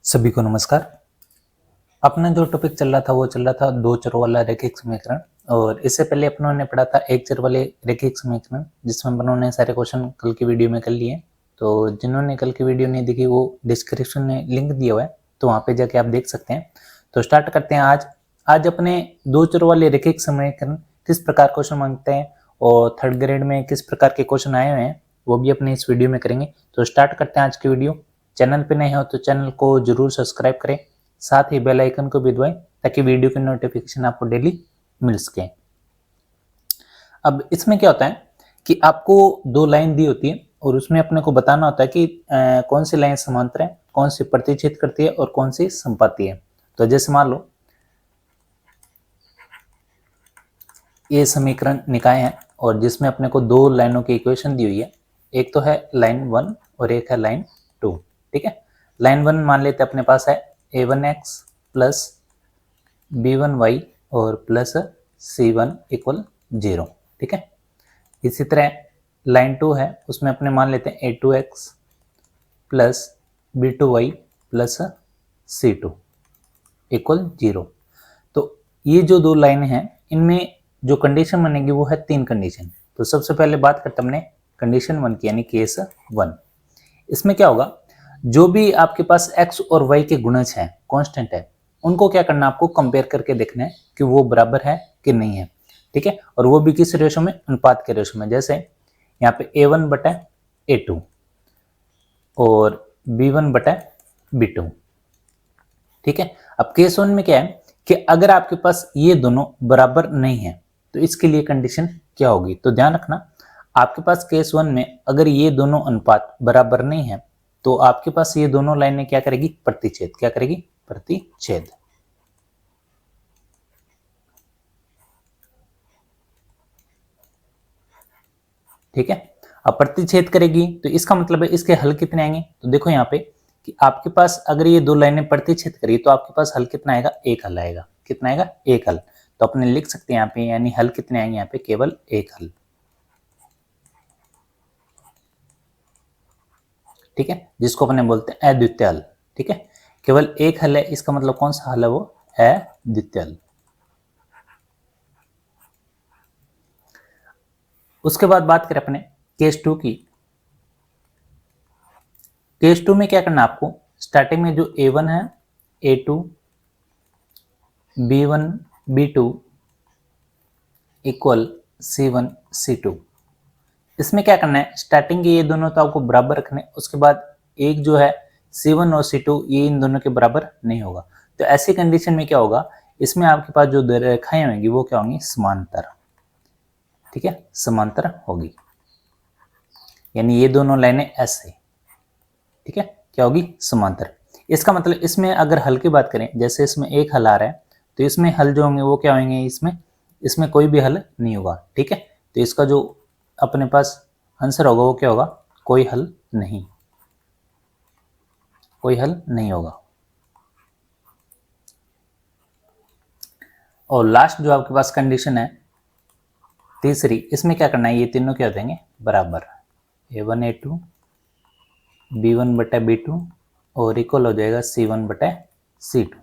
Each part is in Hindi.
सभी को नमस्कार। अपना जो टॉपिक चल रहा था वो चल रहा था दो चरों वाला रैखिक समीकरण। और इससे पहले अपनों ने पढ़ा था एक चर वाले रैखिक समीकरण, जिसमें अपनों ने सारे क्वेश्चन कल की वीडियो में कर लिए। तो जिन्होंने कल की वीडियो नहीं देखी वो डिस्क्रिप्शन में लिंक दिया हुआ है, तो वहाँ पे जाके आप देख सकते हैं। तो स्टार्ट करते हैं। आज अपने दो चरों वाले रैखिक समीकरण किस प्रकार क्वेश्चन मांगते हैं और थर्ड ग्रेड में किस प्रकार के क्वेश्चन आए हुए हैं वो भी अपने इस वीडियो में करेंगे। तो स्टार्ट करते हैं आज की वीडियो। चैनल पे नए हो तो चैनल को जरूर सब्सक्राइब करें, साथ ही बेल आइकन को भी दबाएं ताकि वीडियो की नोटिफिकेशन आपको डेली मिल सके। अब इसमें क्या होता है कि आपको दो लाइन दी होती है और उसमें अपने को बताना होता है कि कौन सी लाइन समांतर है, कौन सी प्रतिच्छेद करती है और कौन सी संपाती है। तो जैसे मान लो ये समीकरण निकाय है और जिसमें अपने को दो लाइनों की इक्वेशन दी हुई है, एक तो है लाइन 1 और एक है लाइन 2। ठीक है, लाइन 1 मान लेते अपने पास है a1x प्लस b1y और प्लस c1 इक्वल 0। ठीक है, इसी तरह लाइन 2 है, उसमें अपने मान लेते हैं a2x plus b2y plus c2 equal 0। तो ये जो दो लाइनें हैं इनमें जो कंडीशन बनेगी वो है तीन कंडीशन। तो सबसे पहले बात करते हैं हमने कंडीशन 1 की, यानी केस 1। इसमें क्या होगा, जो भी आपके पास x और y के गुणज हैं, कांस्टेंट है, उनको क्या करना, आपको कंपेयर करके देखना है कि वो बराबर है कि नहीं है। ठीक है, और वो भी किस रेशो में, अनुपात के रेशो में। जैसे यहाँ पे a1 बटा a2 और b1 बटा b2। ठीक है, अब केस 1 में क्या है कि अगर आपके पास ये दोनों बराबर नहीं है तो इसके लिए कंडीशन क्या होगी। तो ध्यान रखना, आपके पास केस 1 में अगर ये दोनों अनुपात बराबर नहीं है तो आपके पास ये दोनों लाइनें क्या करेगी, प्रतिच्छेद। क्या करेगी, प्रतिच्छेद। ठीक है, अब प्रतिच्छेद करेगी तो इसका मतलब है इसके हल कितने आएंगे। तो देखो यहाँ पे कि आपके पास अगर ये दो लाइनें प्रतिच्छेद करेगी तो आपके पास हल कितना आएगा, एक हल आएगा। कितना आएगा, एक हल। तो अपने लिख सकते हैं यहाँ पे, यानी हल कितने आएंगे यहाँ पे, केवल एक हल। ठीक है, जिसको अपने बोलते हैं अद्वितीय हल। ठीक है, केवल एक हल है, इसका मतलब कौन सा हल है, वो अद्वितीय हल। उसके बाद बात करें अपने केस 2 की। केस 2 में क्या करना आपको, स्टार्टिंग में जो a1 है, a2, b1, b2 equal c1, c2, इसमें क्या करना है, स्टार्टिंग के ये दोनों तो आपको बराबर रखने, उसके बाद एक जो है c1 और c2 ये इन दोनों के बराबर नहीं होगा। तो ऐसी कंडीशन में क्या होगा, इसमें आपके पास जो दो रेखाएं होंगी वो क्या होंगी, समांतर। ठीक है, समांतर होगी, यानी ये दोनों लाइनें ऐसे। ठीक है, क्या होगी, समांतर। इसका मतलब इसमें अगर हल की बात करें, जैसे इसमें एक हल आ रहा है तो इसमें हल जो होंगे वो क्या होंगे, इसमें कोई भी हल नहीं होगा। ठीक है, तो इसका जो अपने पास आंसर होगा वो क्या होगा, कोई हल नहीं, कोई हल नहीं होगा। और लास्ट जो आपके पास कंडीशन है तीसरी, इसमें क्या करना है, ये तीनों क्या हो जाएंगे, बराबर। a1 a2 b1 बटा b2 और इक्वल हो जाएगा c1 बटा c2।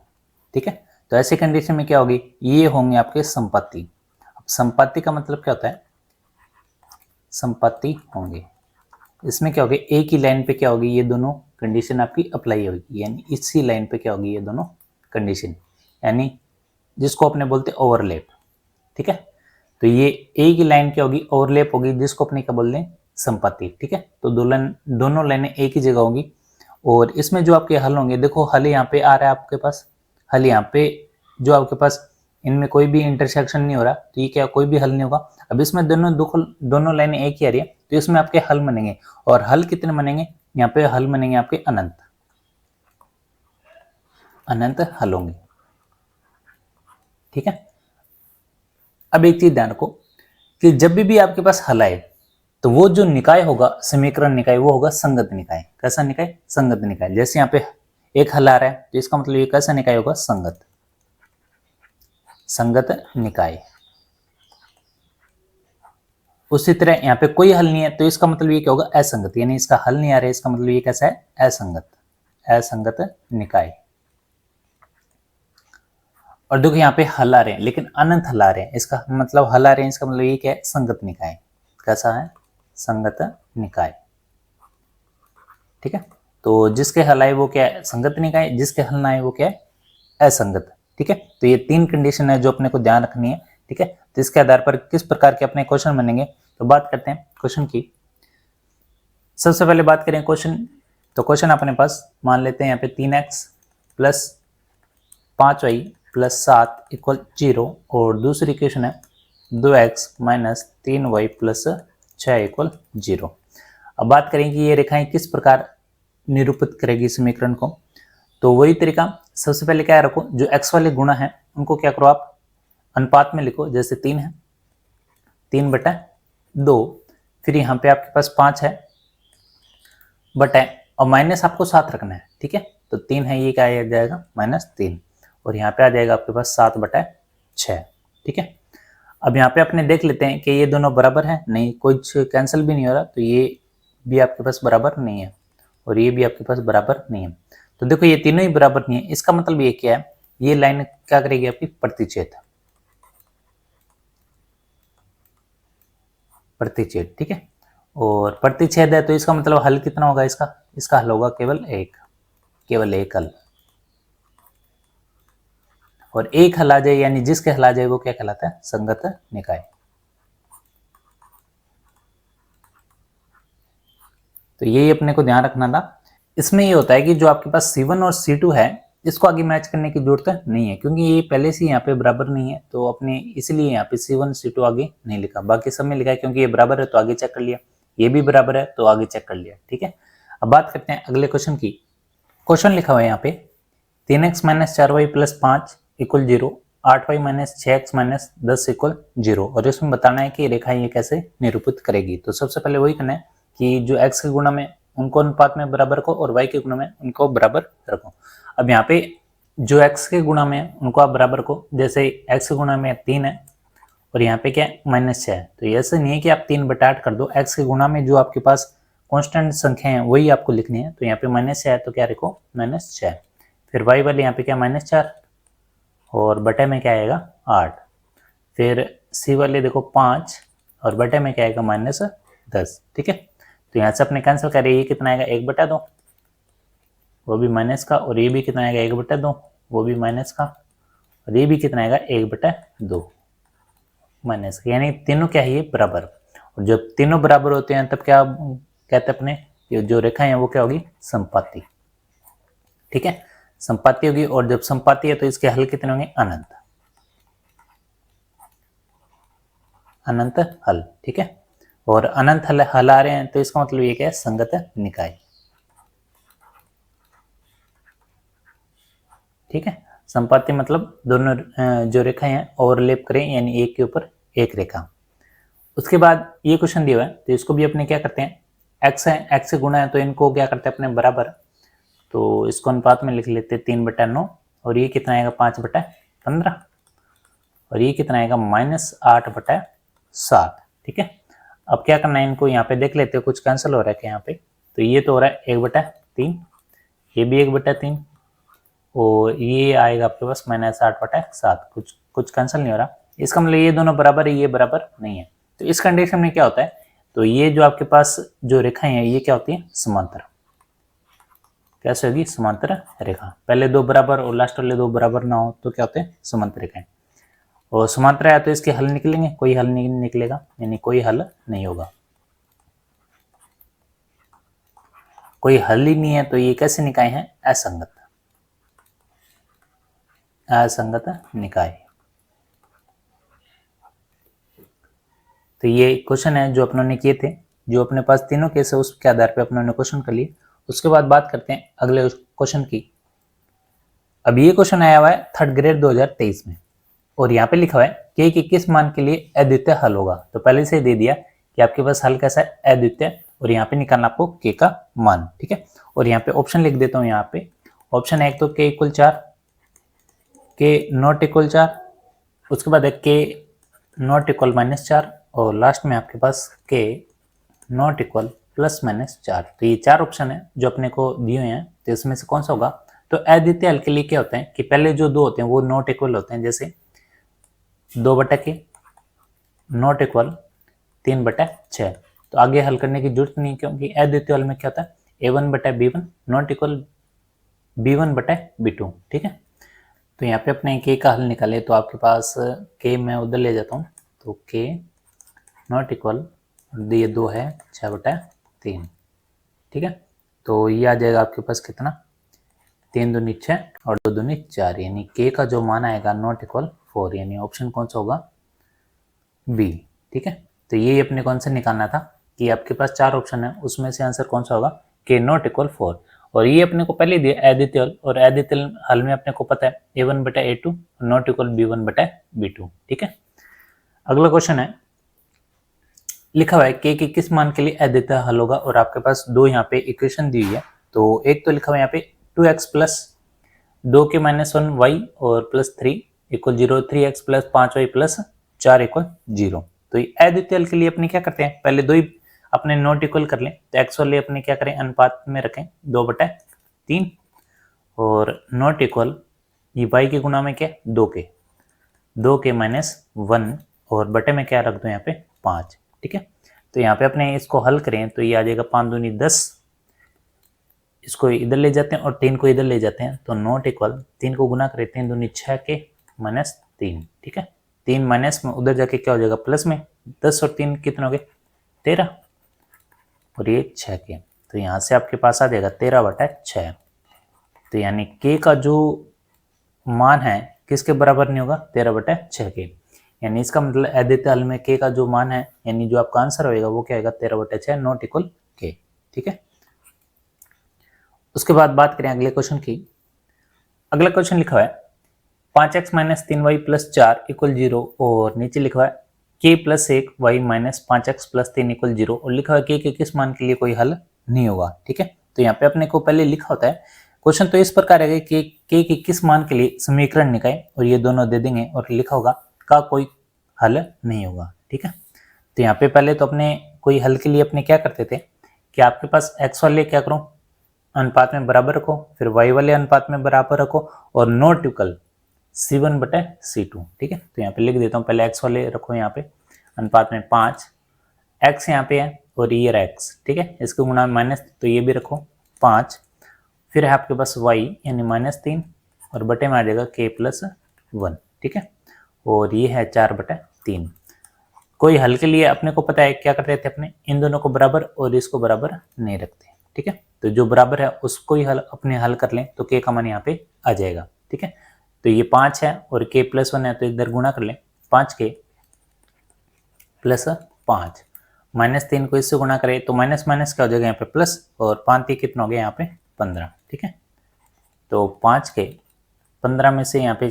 ठीक है, तो ऐसी कंडीशन में क्या होगी, ये होंगे आपके संपत्ति। अब संपत्ति का मतलब क्या होता है, संपत्ति होंगे, इसमें क्या होगी, एक ही लाइन पे क्या होगी, ये दोनों कंडीशन आपकी अप्लाई होगी, यानी इसी लाइन पे क्या होगी, ये दोनों कंडीशन, यानी जिसको अपने बोलते हैं ओवरलैप। ठीक है, तो ये एक ही लाइन क्या होगी, ओवरलैप होगी, जिसको अपने क्या बोलते हैं, संपत्ति। ठीक है, तो दोनों लाइनें एक ही जगह होगी। और इसमें जो आपके हल होंगे, देखो हल यहाँ पे आ रहा है आपके पास, हल यहाँ पे जो आपके पास, इनमें कोई भी इंटरसेक्शन नहीं हो रहा, तो ये क्या, कोई भी हल नहीं होगा। अब इसमें दोनों लाइनें एक ही आ रही है, तो इसमें आपके हल बनेंगे। और हल कितने बनेंगे, यहाँ पे हल बनेंगे आपके अनंत, अनंत हल होंगे। ठीक है, अब एक चीज ध्यान रखो कि जब भी आपके पास हल आए तो वो जो निकाय होगा, समीकरण निकाय, वो होगा संगत निकाय। कैसा निकाय, संगत निकाय। जैसे यहाँ पे एक हल आ रहा है तो इसका मतलब ये कैसा निकाय होगा, संगत, संगत निकाय। उसी तरह यहाँ पे कोई हल नहीं है तो इसका मतलब ये क्या होगा, असंगत, यानी इसका हल नहीं आ रहा है, इसका मतलब ये कैसा है, असंगत। असंगत निकाय। और देखो यहाँ पे हल आ रहे हैं लेकिन अनंत हल आ रहे हैं, इसका मतलब हल आ रहे हैं, इसका मतलब ये क्या है, संगत निकाय। कैसा है, संगत निकाय। ठीक है, तो जिसके हल आए वो क्या है, संगत निकाय, जिसके हल ना आए वो क्या है, असंगत। ठीक है, तो ये 3 कंडीशन है जो अपने को ध्यान रखनी है। ठीक है, तो इसके आधार पर किस प्रकार के अपने क्वेश्चन बनेंगे, तो बात करते हैं क्वेश्चन की। सबसे पहले बात करें क्वेश्चन, तो क्वेश्चन अपने पास मान लेते हैं यहाँ पे 3x plus 5y plus 7 equal 0, और दूसरी इक्वेशन है 2x minus 3y plus 6 equal 0। अब बात करें कि ये रेखाएं किस प्रकार निरूपित करेगी समीकरण को, तो वही तरीका, सबसे पहले क्या रखो, जो x वाले गुणा है उनको क्या करो आप अनुपात में लिखो, जैसे 3 है 3/2, फिर यहाँ पे आपके पास 5 है बटा, और माइनस आपको 7 रखना है। ठीक है, तो 3 है, ये क्या आ जाएगा -3, और यहाँ पे आ जाएगा आपके पास 7/6। ठीक है, अब यहाँ पे अपने देख लेते हैं कि ये दोनों बराबर है, नहीं कुछ कैंसिल भी नहीं हो रहा, तो ये भी आपके पास बराबर नहीं है और ये भी आपके पास बराबर नहीं है। तो देखो ये तीनों ही बराबर नहीं है, इसका मतलब ये क्या है, ये लाइन क्या करेगी आपकी, प्रतिच्छेद। प्रतिच्छेद, ठीक है, और प्रतिच्छेद है तो इसका मतलब हल कितना होगा इसका, इसका हल होगा केवल एक हल, और एक हल आ जाए यानी जिसके हल आ जाए वो क्या कहलाता है, संगत निकाय। तो यही अपने को ध्यान रखना था। इसमें ये होता है कि जो आपके पास C1 और C2 है इसको आगे मैच करने की जरूरत नहीं है, क्योंकि ये पहले से यहाँ पे बराबर नहीं है, तो अपने इसलिए यहाँ पे C1 C2 आगे नहीं लिखा, बाकी सब में लिखा है क्योंकि ये बराबर है तो आगे चेक कर लिया, ये भी बराबर है तो आगे चेक कर लिया। ठीक है, अब बात करते हैं अगले क्वेश्चन की। क्वेश्चन लिखा हुआ है यहाँ पे 3x minus 4y plus 5 equal 0, 8y minus 6x minus 10 equal 0, और इसमें बताना है कि रेखा ये कैसे निरूपित करेगी। तो सबसे पहले वही करना है कि जो x के गुणा में उनको अनुपात में बराबर रखो और y के गुणा में उनको बराबर रखो। अब यहाँ पे जो x के गुणा में उनको आप बराबर रखो, जैसे x के गुणा में 3 है और यहाँ पे क्या है -6 है, तो ऐसे नहीं है कि आप 3/8 कर दो, x के गुणा में जो आपके पास कांस्टेंट संख्या है वही आपको लिखनी है। तो यहाँ पे -6 है तो क्या लिखो -6, फिर y वाले यहाँ पे क्या -4 और बटे में क्या आएगा 8, फिर c वाले देखो 5 और बटे में क्या आएगा -10। ठीक है, तो यहाँ से अपने कैंसिल करें, ये कितना आएगा 1/2, वो भी माइनस का, और ये भी कितना आएगा 1/2, वो भी माइनस का, और ये भी कितना आएगा 1/2 माइनस का, यानी तीनों क्या है ये बराबर। और जब तीनों बराबर होते हैं तब क्या कहते हैं अपने, ये जो रेखा है वो क्या होगी, समपाती। ठीक है, समपाती होगी, और जब समपाती है तो इसके हल कितने होंगे, अनंत हल। ठीक है, और अनंत हल आ रहे हैं तो इसका मतलब ये क्या है, संगत निकाय। ठीक है, संपाती मतलब दोनों जो रेखाएं हैं ओवरलैप करें, यानी एक के ऊपर एक रेखा। उसके बाद ये क्वेश्चन दिया हुआ है तो इसको भी अपने क्या करते हैं, x है, x से गुणा है तो इनको क्या करते हैं अपने बराबर, तो इसको अनुपात में लिख लेते हैं 3/9, और ये कितना आएगा 5/15, और ये कितना आएगा -8/7। ठीक है, अब क्या करना है, इनको यहाँ पे देख लेते हैं, कुछ कैंसिल हो रहा है यहाँ पे, तो ये तो हो रहा है 1/3, ये भी 1/3, और ये आएगा आपके पास -8/7, कुछ कैंसिल नहीं हो रहा, इसका मतलब ये दोनों बराबर है, ये बराबर नहीं है। तो इस कंडीशन में क्या होता है, तो ये जो आपके पास जो रेखाएं हैं ये क्या होती है, समांतर। कैसे होगी, समांतर रेखा, पहले दो बराबर और लास्ट वाले दो बराबर ना हो तो क्या होते हैं, समांतर रेखाएं। और समांतर है तो इसके हल निकलेंगे, कोई हल नहीं निकलेगा, यानी कोई हल नहीं होगा, कोई हल ही नहीं है, तो ये कैसे निकाय हैं, असंगत निकाय। तो ये क्वेश्चन है जो अपनों ने किए थे, जो अपने पास तीनों केस है उसके आधार पर अपनों ने क्वेश्चन कर लिए। उसके बाद बात करते हैं अगले क्वेश्चन की। अब ये क्वेश्चन आया हुआ है 3rd ग्रेड 2023 में, और यहाँ पे लिखा हुआ है k के किस मान के लिए अद्वितीय हल होगा। तो पहले से ही दे दिया कि आपके पास हल कैसा है, अद्वितीय, और यहाँ पे निकालना आपको k का मान। ठीक है, और यहाँ पे ऑप्शन लिख देता हूँ, यहाँ पे ऑप्शन है एक तो k = 4, k नॉट इक्वल 4, उसके बाद है k नॉट इक्वल -4, और लास्ट में आपके पास k not equal plus minus 4। तो ये 4 ऑप्शन है जो अपने को दिए हुए हैं, तो इसमें से कौन सा होगा? तो अद्वितीय हल के लिए क्या होता है कि पहले जो 2 होते हैं वो नॉट इक्वल होते हैं, जैसे 2/k नॉट इक्वल 3/6। तो आगे हल करने की जरूरत नहीं, क्योंकि अद्वितीय हल में क्या होता है a1/b1 नॉट इक्वल b1/b2। ठीक है, तो यहाँ पे अपने k का हल निकाले तो आपके पास k मैं उधर ले जाता हूँ, तो k नॉट इक्वल ये 2 है 6/3। ठीक है, तो ये आ जाएगा आपके पास कितना 3 दूनी 6 और 2 दूनी 4, यानी k का जो मान आएगा नॉट इक्वल 4, यानी ऑप्शन कौन सा होगा? बी। ठीक है, तो ये अपने को आंसर निकालना था कि आपके पास 4 ऑप्शन है, उसमें से आंसर कौन सा होगा? k not equal 4। और ये अपने को पहले दिया अद्वितीय हल, और अद्वितीय हल में अपने को पता है a1/a2 नॉट इक्वल b1/b2। ठीक है, अगला क्वेश्चन है, लिखा हुआ है k के किस मान के लिए अद्वितीय हल होगा, और आपके पास 2 यहाँ पे इक्वेशन दी हुई है। तो एक तो लिखा हुआ है यहाँ पे 2x प्लस 2k-1y और plus 3 equal 0, 3x plus 5y plus 4 equal 0। तो ये अद्वितीय हल के लिए अपने क्या करते हैं, पहले 2 ही अपने नॉट इक्वल कर लें, तो x वाले अपने क्या करें अनुपात में रखें 2/3 और नॉट इक्वल ये y के गुणा में क्या 2k-1 और बटे में क्या रख दो यहाँ पे 5। ठीक है, तो यहाँ पे अपने इसको हल करें तो ये आ जाएगा 5 दूनी 10, इसको इधर ले जाते हैं और 3 को इधर ले जाते हैं, तो नॉट इक्वल 3 को गुना करें 3 दूनी 6k-3। ठीक है, 3 माइनस में उधर जाके क्या हो जाएगा प्लस में, 10 और 3 कितने हो गए 13 और ये 6k, तो यहाँ से आपके पास आ जाएगा 13/6। तो यानी k का जो मान है किसके बराबर नहीं होगा 13/6 के, यानी इसका मतलब अद्वितीय हल में k का जो मान है यानी जो आपका आंसर होएगा वो क्या आएगा 13/6 नॉट इक्वल k। ठीक है, उसके बाद बात करें अगले क्वेश्चन की। अगला क्वेश्चन लिखा हुआ है 5x - 3y + 4 = 0 और नीचे लिखा हुआ है k + 1y - 5x + 3 = 0 और लिखा हुआ है k के किस मान के लिए कोई हल नहीं होगा। ठीक है, तो यहाँ पे अपने को पहले लिखा होता है क्वेश्चन तो इस प्रकार है कि k के किस मान के लिए समीकरण निकाय, और ये दोनों दे देंगे और लिखा होगा का कोई हल नहीं होगा। ठीक है, तो यहाँ पे पहले तो अपने कोई हल के लिए अपने क्या करते थे कि आपके पास x वाले क्या करो अनुपात में बराबर रखो, फिर y वाले अनुपात में बराबर रखो और नॉट इक्वल C1/C2। ठीक है, तो यहाँ पे लिख देता हूँ, पहले x वाले रखो यहाँ पे अनुपात में 5, x यहाँ पे है और ये रहा x। ठीक है, इसके गुणा में माइनस, तो ये भी रखो 5, फिर है आपके पास y यानी -3 और बटे में आ जाएगा k + 1। ठीक है, और ये है 4/3। कोई हल के लिए अपने को पता है क्या करते थे अपने इन दोनों को बराबर और इसको बराबर नहीं रखते। ठीक है, तो जो बराबर है उसको ही हल अपने हल कर लें तो k का मान यहाँ पे आ जाएगा। ठीक है, तो ये 5 है और k + 1 है तो इधर गुणा कर लें 5k + 5, -3 को इससे गुणा करें तो माइनस माइनस क्या हो जाएगा यहाँ पे प्लस, और 5 3 कितना हो गया यहाँ पे 15। ठीक है, तो 5k 15 में से यहाँ पे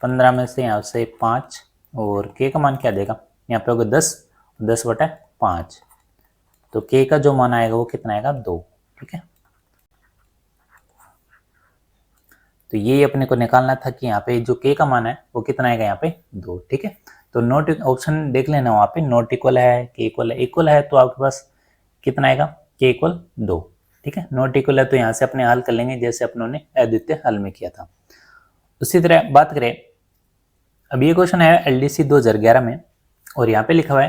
15 में से यहाँ से 5 और k का मान क्या देगा यहाँ पे होगा 10/5, तो k का जो मान आएगा वो कितना आएगा 2। ठीक है, तो ये अपने को निकालना था कि यहाँ पे जो k का मान है वो कितना आएगा यहाँ पे 2। ठीक है, तो नॉट ऑप्शन देख लेना वहाँ पे नॉट इक्वल है k इक्वल है तो आपके पास कितना आएगा k = 2। ठीक है, नॉट इक्वल है तो यहाँ से अपने हल कर लेंगे जैसे अपनों ने अद्वितीय हल में किया था। उसी तरह बात करें, अब ये क्वेश्चन है LDC 2011 में और यहाँ पे लिखा हुआ है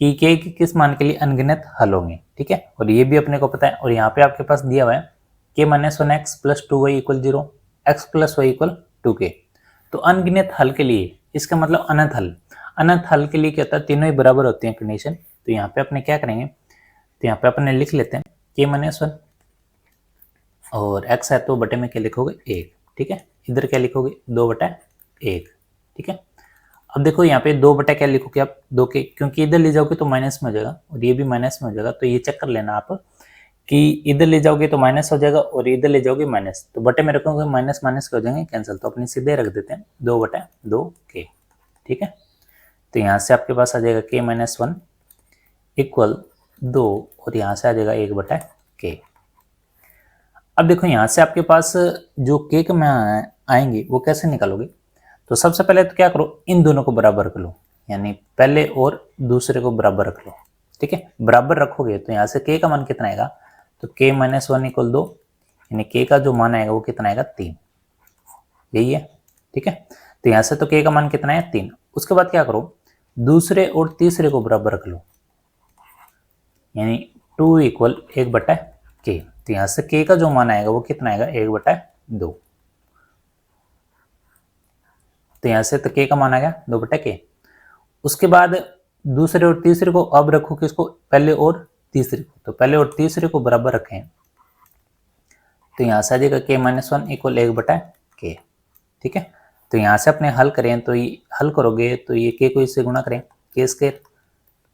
कि k के किस मान के लिए अनगिनत हल होंगे। ठीक है, और ये भी अपने को पता है, और यहाँ पे आपके पास दिया हुआ है k - 1x + 2y = 0, x + y = 2k। तो अनगिनत हल के लिए इसका मतलब अनंत हल के लिए क्या होता है तीनों ही बराबर होती हैं कंडीशन। तो यहाँ पे अपने क्या करेंगे, तो यहाँ पे अपने लिख लेते हैं k - 1 और x है तो बटे में क्या लिखोगे 1। ठीक है, इधर क्या लिखोगे 2/1। ठीक है, अब देखो यहाँ पे 2 क्या लिखोगे आप 2 के, क्योंकि इधर ले जाओगे तो माइनस में हो जाएगा और ये भी माइनस में हो जाएगा, तो ये चेक कर लेना आप कि इधर ले जाओगे तो माइनस हो जाएगा और इधर ले जाओगे माइनस, तो बटे में रखोगे माइनस माइनस के हो जाएंगे कैंसिल, तो अपने सीधे रख देते हैं 2/2k। ठीक है, तो यहाँ से आपके पास आ जाएगा k - 1 = 2 और यहाँ से आ जाएगा 1/k। अब देखो यहाँ से आपके पास जो k के मान आएंगे वो कैसे निकालोगे, तो सबसे पहले तो क्या करो इन दोनों को बराबर कर लो, यानी पहले और दूसरे को बराबर रख लो। ठीक है, बराबर रखोगे तो यहाँ से k का मान कितना आएगा, तो k माइनस 1 इक्वल 2, यानी k का जो मान आएगा वो कितना आएगा 3, यही है। ठीक है, तो यहाँ से तो k का मान कितना है 3। उसके बाद क्या करो, दूसरे और तीसरे को बराबर रख लो, यानी 2 इक्वल 1/k। तो यहाँ से k का जो मान आएगा वो कितना आएगा 1/2। तो यहाँ से तो k का मान आ गया 2/k। उसके बाद दूसरे और तीसरे को अब रखो किसको, पहले और तीसरे को, तो पहले और तीसरे को बराबर रखें, तो यहाँ से आ जाएगा k माइनस 1 इक्वल 1/k। ठीक है, तो यहाँ से अपने हल करें तो ये हल करोगे तो ये k को इससे गुणा करें, k स्क्वायर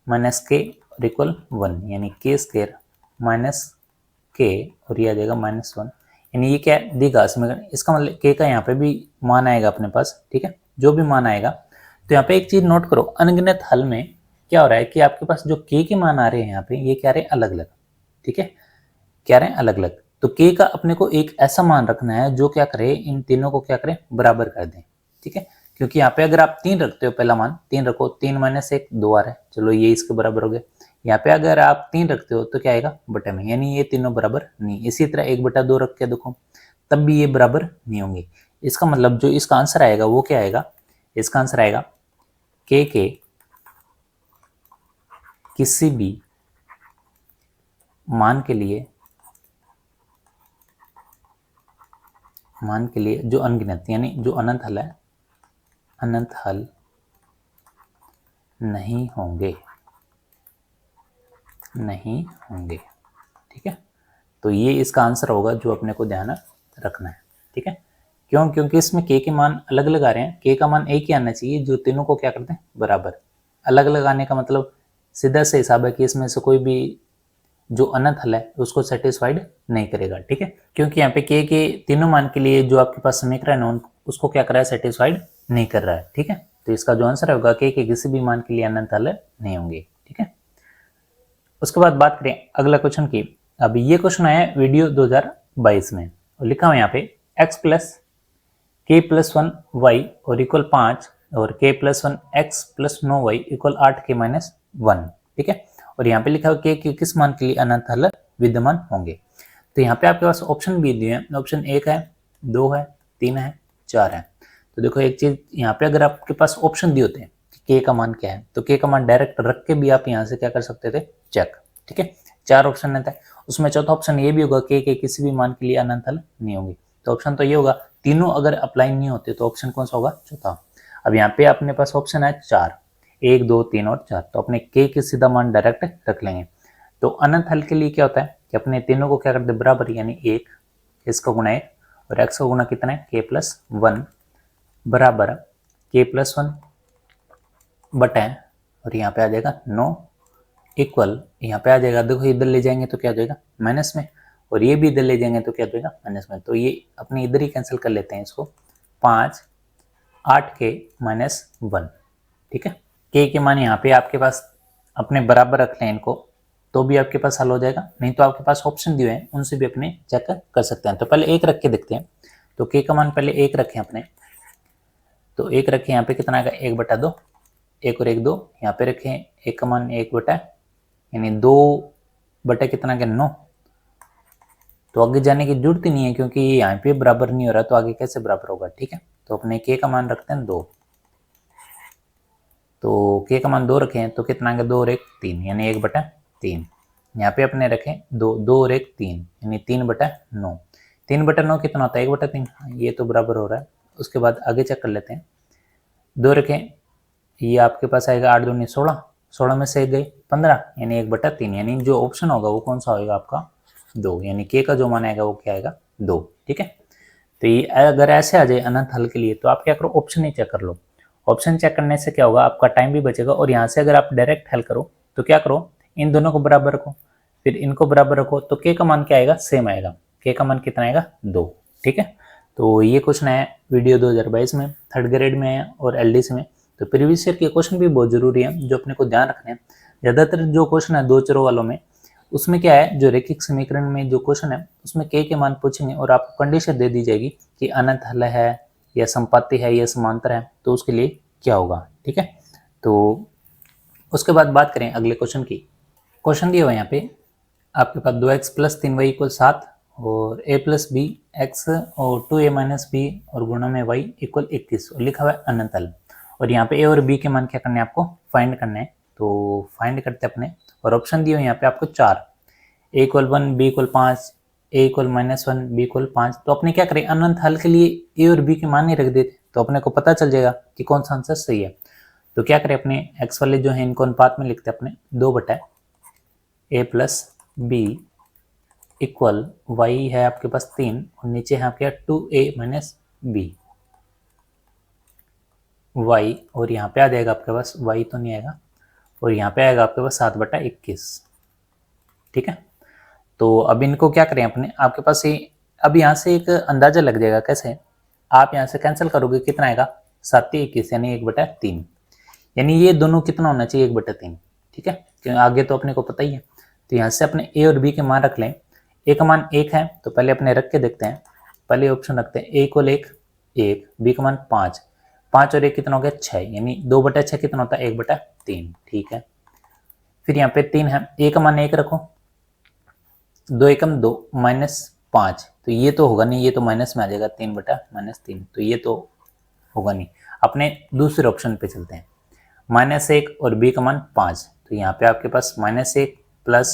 माइनस k और इक्वल 1, यानी k स्क्वायर माइनस k और ये आ जाएगा -1, यानी ये क्या देगा समीकरण, इसका मतलब k का यहाँ पे भी मान आएगा अपने पास। ठीक है, जो भी मान आएगा, तो यहाँ पे एक चीज नोट करो, अनगिनत हल में क्या हो रहा है कि आपके पास जो k के मान आ रहे हैं यहाँ पे, ये क्या रहे अलग अलग। ठीक है, क्या रहे अलग अलग, तो k का अपने को एक ऐसा मान रखना है जो क्या करे, इन तीनों को क्या करे बराबर कर दें। ठीक है, क्योंकि यहाँ पे अगर आप 3 रखते हो, पहला मान 3 रखो, 3 माइनस 1 2 आ रहा है, चलो ये इसके बराबर हो गया। यहाँ पे अगर आप 3 रखते हो तो क्या आएगा बटे में, यानी ये तीनों बराबर नहीं। इसी तरह 1/2 रख के देखो, तब भी ये बराबर नहीं होंगे। इसका मतलब जो इसका आंसर आएगा वो क्या आएगा, इसका आंसर आएगा k के किसी भी मान के लिए जो अनगिनत, यानी जो अनंत हल है, अनंत हल नहीं होंगे, नहीं होंगे। ठीक है, तो ये इसका आंसर होगा जो अपने को ध्यान रखना है। ठीक है, क्यों, क्योंकि इसमें k के मान अलग अलग आ रहे हैं, k का मान एक ही आना चाहिए जो तीनों को क्या करते हैं बराबर। अलग अलग आने का मतलब सीधा से हिसाब है कि इसमें से कोई भी जो अनंत हल है उसको सेटिस्फाइड नहीं करेगा। ठीक है, क्योंकि यहाँ पे k के तीनों मान के लिए जो आपके पास समीकरण है उसको क्या कर रहा है सेटिस्फाइड नहीं कर रहा है। ठीक है, तो इसका जो आंसर होगा k के किसी भी मान के लिए अनंत हल नहीं होंगे। ठीक है, उसके बाद बात करें अगला क्वेश्चन की। अब ये क्वेश्चन आया वीडियो 2022 में और लिखा हुआ यहाँ पे x plus k plus 1 y और इक्वल 5 और k plus 1 x plus 9 y equal 8k minus 1। ठीक है, और यहाँ पे लिखा हुआ k के किस मान के लिए अनंत हल विद्यमान होंगे। तो यहाँ पे आपके पास ऑप्शन भी दिए हैं, ऑप्शन 1 है, 2 है, 3 है, 4 है। तो देखो एक चीज यहाँ पे अगर आपके पास ऑप्शन दिए होते हैं कि k का मान क्या है, तो k का मान डायरेक्ट रख के भी आप यहाँ से क्या कर सकते थे चेक। ठीक है, 4 ऑप्शन रहता है, उसमें चौथा ऑप्शन ये भी होगा k के किसी भी मान के लिए अनंत हल नहीं होंगे। तो ऑप्शन तो ये होगा, तीनों अगर अप्लाई नहीं होते तो ऑप्शन कौन सा होगा चौथा। अब यहाँ पे अपने पास ऑप्शन है 4, 1 2 3 और 4, तो अपने k के सीधा मान डायरेक्ट रख लेंगे। तो अनंत हल के लिए क्या होता है कि अपने तीनों को क्या करते बराबर, यानी 1 इसका गुना 1 और x का गुना कितना है k प्लस 1 बराबर k प्लस 1 बटा और यहाँ पे आ जाएगा 9 इक्वल, यहाँ पे आ जाएगा देखो इधर ले जाएंगे तो क्या हो जाएगा माइनस में, और ये भी इधर ले जाएंगे तो क्या हो जाएगा माइनस में। तो ये अपने इधर ही कैंसिल कर लेते हैं इसको, 5 8k माइनस 1। ठीक है, k के मान यहाँ पे आपके पास अपने बराबर रख लें इनको, तो भी आपके पास हल हो जाएगा, नहीं तो आपके पास ऑप्शन दिए हैं उनसे भी अपने चेक कर सकते हैं। तो पहले 1 रख के देखते हैं, तो k का मान पहले 1 रखें अपने, तो 1 रखें, यहाँ पे कितना आएगा 1/2, 1 और 1 2, यहाँ पे रखें 1 का मान 1 यानी 2 बटे कितना के 9। तो आगे जाने की जरूरत ही नहीं है क्योंकि ये यहाँ पे बराबर नहीं हो रहा, तो आगे कैसे बराबर होगा। ठीक है, तो अपने k का मान रखते हैं 2, तो k का मान 2 रखें तो कितना आएगा 2 और 1 3, यानी 1/3। यहाँ पे अपने रखें 2, 2 और 1 3, यानी 3/9। 3/9 कितना होता है 1/3, ये तो बराबर हो रहा है। उसके बाद आगे चेक कर लेते हैं, 2 रखें, ये आपके पास आएगा 8 दूनी 16, 16 में से 1 गई 15, यानी 1/3, यानी जो ऑप्शन होगा वो कौन सा होगा आपका 2, यानी k का जो मान आएगा वो क्या आएगा 2। ठीक है, तो ये अगर ऐसे आ जाए अनंत हल के लिए तो आप क्या करो ऑप्शन ही चेक कर लो। ऑप्शन चेक करने से क्या होगा आपका टाइम भी बचेगा, और यहाँ से अगर आप डायरेक्ट हल करो तो क्या करो इन दोनों को बराबर रखो, फिर इनको बराबर रखो, तो k का मान क्या आएगा सेम आएगा, k का मान कितना आएगा 2। ठीक है, तो ये क्वेश्चन है वीडियो 2022 में, 3rd ग्रेड में है और LDC में। तो प्रीवियस ईयर के क्वेश्चन भी बहुत जरूरी है जो अपने को ध्यान रखने हैं। ज्यादातर जो क्वेश्चन है 2 चरों वालों में, उसमें क्या है जो रैखिक समीकरण में जो क्वेश्चन है उसमें k के मान पूछेंगे और आपको कंडीशन दे दी जाएगी कि अनंत हल है या संपाती है या समांतर है, तो उसके लिए क्या होगा। ठीक है, तो उसके बाद बात करें अगले क्वेश्चन की। क्वेश्चन दिया हुआ है यहाँ पे आपके पास 2x प्लस 3y इक्वल 7 और a प्लस बी एक्स और 2a माइनस बी और गुणा में y इक्वल 21 और लिखा हुआ है अनंत हल। और यहाँ पे a और b के मान क्या करने हैं आपको फाइंड करने हैं, तो फाइंड करते हैं अपने। और ऑप्शन दिए हुए यहाँ पे आपको 4, a equal 1 b equal 5 a equal -1 b equal 5। तो अपने क्या करें अनंत हल के लिए a और b के मान ही रख देते, तो अपने को पता चल जाएगा कि कौन सा आंसर सही है। तो क्या करें अपने x वाले जो है इनको अनुपात में लिखते हैं अपने 2/a plus B equal Y है आपके पास 3 और नीचे है आपके 2a माइनस बी वाई, और यहाँ पे आ जाएगा आपके पास वाई तो नहीं आएगा, और यहाँ पे आएगा आपके पास 7/21। ठीक है, तो अब इनको क्या करें अपने आपके पास ये अब यहाँ से एक अंदाजा लग जाएगा। कैसे आप यहाँ से कैंसिल करोगे कितना आएगा 7/21 यानी 1/3, यानी ये दोनों कितना होना चाहिए 1/3। ठीक है, क्योंकि आगे तो अपने को पता ही है। तो यहाँ से अपने ए और बी के मान रख लें। ए का मान 1 है तो पहले अपने रख के देखते हैं। पहले ऑप्शन रखते हैं ए इक्वल 1 1, बी का मान 5 5 और 1 कितना हो गया 6, यानी 2/6 कितना होता है 1/3। ठीक है, फिर यहाँ पे 3 है, ए का मान 1 रखो, 2 एकम 2 -5, तो ये तो होगा नहीं, ये तो माइनस में आ जाएगा 3/-3, तो ये तो होगा नहीं। अपने दूसरे ऑप्शन पे चलते हैं, -1 और बी का मान 5, तो यहाँ पे आपके पास -1 प्लस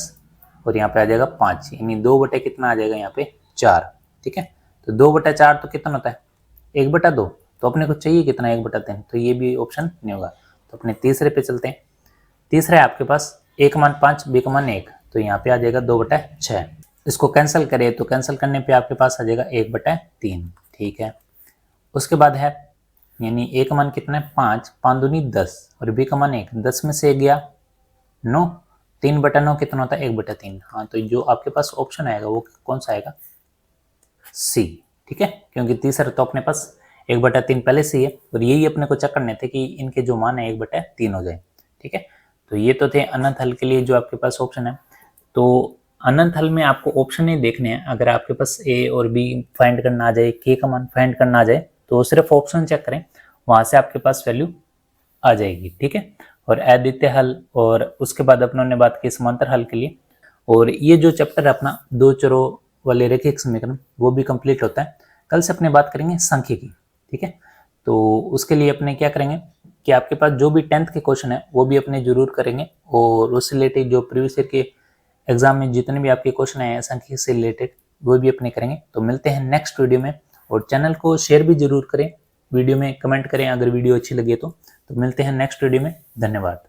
और यहाँ पे आ जाएगा 5, यानी 2 कितना आ जाएगा यहाँ पे 4। ठीक है, तो 2/4 तो कितना होता है 1/2, तो अपने को चाहिए कितना 1/3, तो ये भी ऑप्शन नहीं होगा। तो अपने तीसरे पे चलते हैं। तीसरा है आपके पास ए का मान 5 बी का मान 1, तो यहाँ पे आ जाएगा 2/6। इसको कैंसिल करें तो कैंसिल करने पे आपके पास आ जाएगा 1/3। ठीक है, उसके बाद है यानी ए का मान कितना है 5 5 दूनी 10 और बी का मान 1, 10 में से गया 9, 3/9 कितना होता है 1/3। हाँ, तो जो आपके पास ऑप्शन आएगा वो कौन सा आएगा सी। ठीक है, क्योंकि तीसरा तो अपने पास 1/3 पहले से ही है और यही अपने को चेक करने थे कि इनके जो मान है 1/3 हो जाए। ठीक है, तो ये तो थे अनंत हल के लिए जो आपके पास ऑप्शन है। तो अनंत हल में आपको ऑप्शन ही देखने हैं। अगर आपके पास ए और बी फाइंड करना आ जाए, के का मान फाइंड करना आ जाए, तो सिर्फ ऑप्शन चेक करें, वहां से आपके पास वैल्यू आ जाएगी। ठीक है, और अद्वितीय हल और उसके बाद अपनों ने बात की समांतर हल के लिए। और ये जो चैप्टर है अपना दो चरों वाले रैखिक समीकरण वो भी कंप्लीट होता है। कल से अपने बात करेंगे सांख्यिकी। ठीक है, तो उसके लिए अपने क्या करेंगे कि आपके पास जो भी 10th के क्वेश्चन है वो भी अपने जरूर करेंगे, और उससे रिलेटेड जो प्रीवियस ईयर के एग्जाम में जितने भी आपके क्वेश्चन आए हैं सांख्यिकी से रिलेटेड वो भी अपने करेंगे। तो मिलते हैं नेक्स्ट वीडियो में, और चैनल को शेयर भी जरूर करें, वीडियो में कमेंट करें अगर वीडियो अच्छी लगी तो मिलते हैं नेक्स्ट वीडियो में। धन्यवाद।